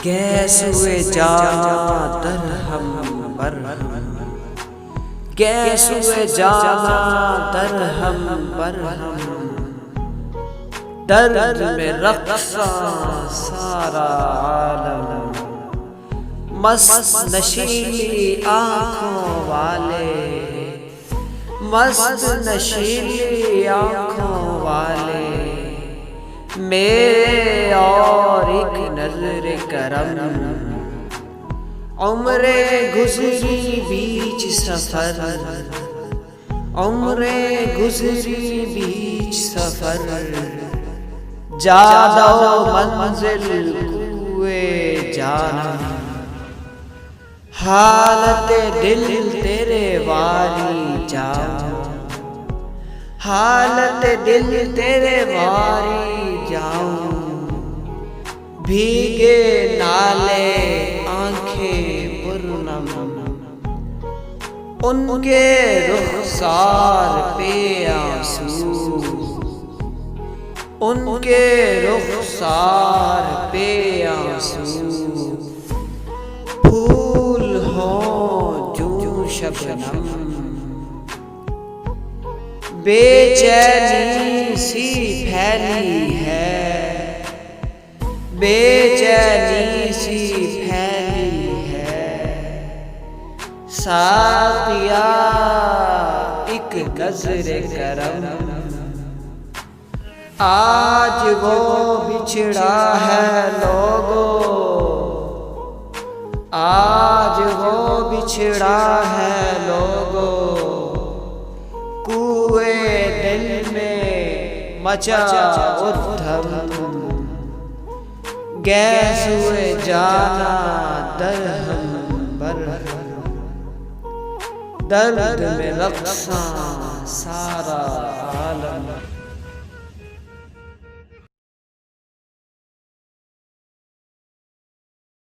Gas हुए जाना दरहम Barham, gas हुए जाना दरहम बरहम, दर्द में रक़्सा सारा आलम, मस्त नशीली आँखों वाले, मस्त नशीली आँखों वाले, मेरे और एक नजर करम, उम्रे गुजरी बीच सफर, उम्रे गुजरी बीच सफर, जादो मंजिल कुए जाना, हालत दिल तेरे वाली जाऊं, हालत दिल तेरे वाली जाऊं, भीगे नाले आंखें पुरनम, उनके रुखसार पे आंसू, उनके रुखसार पे आंसू, फूल हो जो शबनम, बेचैनी सी फैली है, बेचैनी सी फैली है, साथिया एक नज़र करम, आज वो बिछड़ा है लोगों, आज वो बिछड़ा है लोगों, कुए दिल में मचा उद्धम, गैस हुए जाना दरहम बरहम, दर्द में रक़्सा सारा आलम।